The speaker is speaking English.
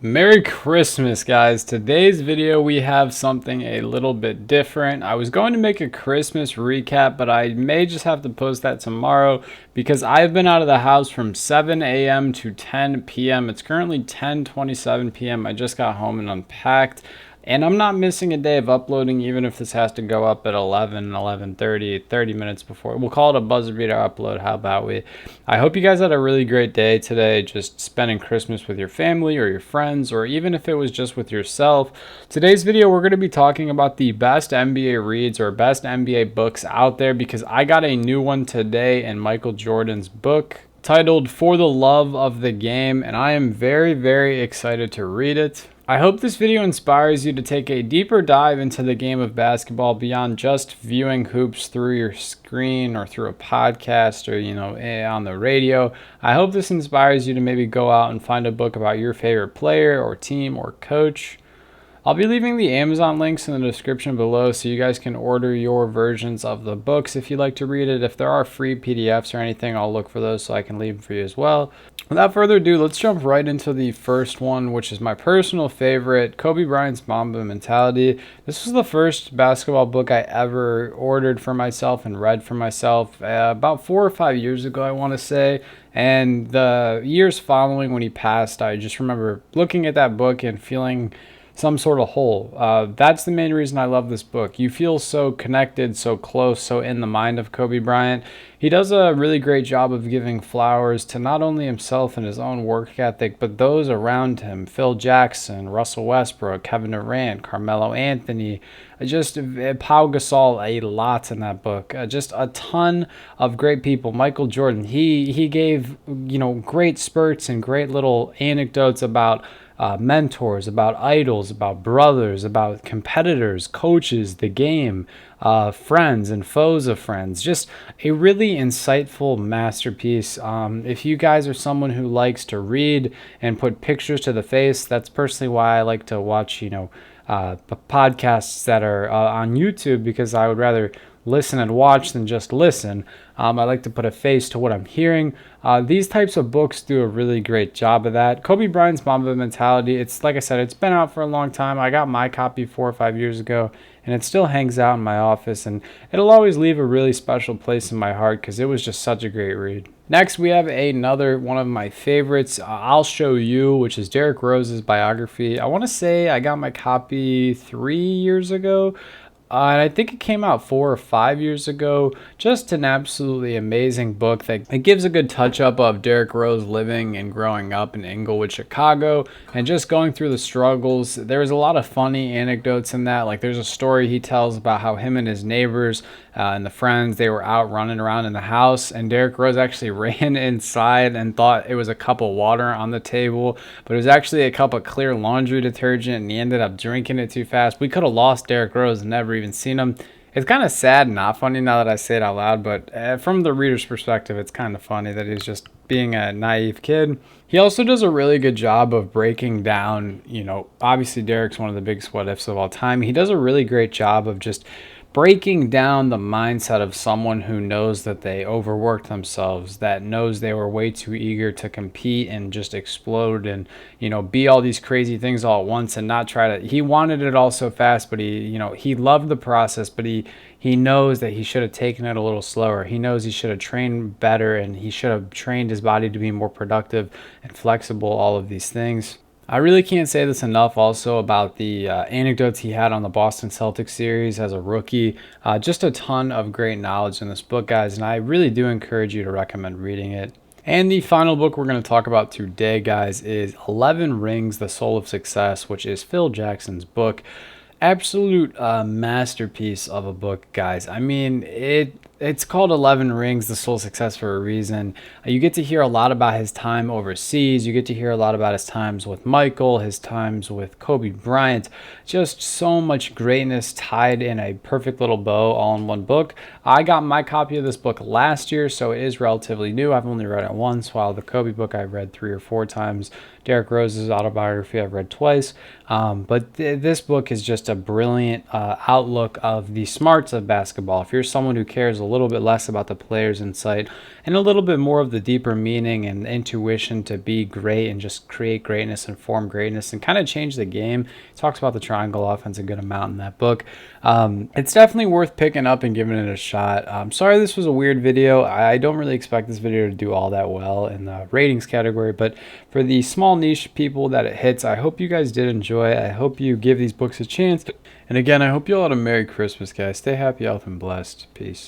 Merry Christmas, guys. Today's video we have something a little bit different. I was going to make a Christmas recap, but I may just have to post that tomorrow because I've been out of the house from 7 a.m. to 10 p.m. It's currently 10:27 p.m. I just got home and unpacked. And I'm not missing a day of uploading, even if this has to go up at 11:30, 30 minutes before. We'll call it a buzzer beater upload. How about we? I hope you guys had a really great day today, just spending Christmas with your family or your friends, or even if it was just with yourself. Today's video, we're going to be talking about the best NBA reads or best NBA books out there because I got a new one today in Michael Jordan's book titled For the Love of the Game, and I am very, very excited to read it. I hope this video inspires you to take a deeper dive into the game of basketball beyond just viewing hoops through your screen or through a podcast or, on the radio. I hope this inspires you to maybe go out and find a book about your favorite player or team or coach. I'll be leaving the Amazon links in the description below so you guys can order your versions of the books if you'd like to read it. If there are free PDFs or anything, I'll look for those so I can leave them for you as well. Without further ado, let's jump right into the first one, which is my personal favorite, Kobe Bryant's Mamba Mentality. This was the first basketball book I ever ordered for myself and read for myself about 4 or 5 years ago, I want to say. And the years following when he passed, I just remember looking at that book and feeling some sort of hole. That's the main reason I love this book. You feel so connected, so close, so in the mind of Kobe Bryant. He does a really great job of giving flowers to not only himself and his own work ethic, but those around him. Phil Jackson, Russell Westbrook, Kevin Durant, Carmelo Anthony, just Pau Gasol, a lot in that book. Just a ton of great people. Michael Jordan, he gave great spurts and great little anecdotes about mentors, about idols, about brothers, about competitors, coaches, the game, friends and foes of friends. Just a really insightful masterpiece. If you guys are someone who likes to read and put pictures to the face, that's personally why I like to watch, podcasts that are on YouTube, because I would rather listen and watch than just listen. I like to put a face to what I'm hearing. These types of books do a really great job of that. Kobe Bryant's Mamba Mentality, it's like I said, it's been out for a long time. I got my copy 4 or 5 years ago, and it still hangs out in my office, and it'll always leave a really special place in my heart because it was just such a great read. Next, we have another one of my favorites, I'll Show You, which is Derrick Rose's biography. I want to say I got my copy 3 years ago. And I think it came out 4 or 5 years ago. Just an absolutely amazing book that it gives a good touch up of Derrick Rose living and growing up in Inglewood, Chicago, and just going through the struggles. There's a lot of funny anecdotes in that. Like there's a story he tells about how him and his neighbors and the friends, they were out running around in the house, and Derrick Rose actually ran inside and thought it was a cup of water on the table, but it was actually a cup of clear laundry detergent, and he ended up drinking it too fast. We could have lost Derrick Rose and never even seen him. It's kind of sad and not funny now that I say it out loud, but from the reader's perspective, it's kind of funny that he's just being a naive kid. He also does a really good job of breaking down, obviously Derrick's one of the biggest what ifs of all time. He does a really great job of just breaking down the mindset of someone who knows that they overworked themselves, that knows they were way too eager to compete and just explode and, be all these crazy things all at once and not try to. He wanted it all so fast, but he loved the process, but he knows that he should have taken it a little slower. He knows he should have trained better, and he should have trained his body to be more productive and flexible, all of these things. I really can't say this enough also about the anecdotes he had on the Boston Celtics series as a rookie. Just a ton of great knowledge in this book, guys, and I really do encourage you to recommend reading it. And the final book we're going to talk about today, guys, is 11 Rings, The Soul of Success, which is Phil Jackson's book. Absolute masterpiece of a book, guys. I mean, it's called 11 Rings, The Soul of Success for a reason. You get to hear a lot about his time overseas. You get to hear a lot about his times with Michael, his times with Kobe Bryant. Just so much greatness tied in a perfect little bow all in one book. I got my copy of this book last year, so it is relatively new. I've only read it once, while the Kobe book I've read 3 or 4 times. Derrick Rose's autobiography I've read twice. But this book is just a brilliant outlook of the smarts of basketball. If you're someone who cares a little bit less about the player's insight and a little bit more of the deeper meaning and intuition to be great and just create greatness and form greatness and kind of change the game, it talks about the triangle offense a good amount in that book. It's definitely worth picking up and giving it a shot. I'm sorry this was a weird video. I don't really expect this video to do all that well in the ratings category, but for the small niche people that it hits, I hope you guys did enjoy. I hope you give these books a chance. And again, I hope you all had a Merry Christmas, guys. Stay happy, healthy, and blessed. Peace.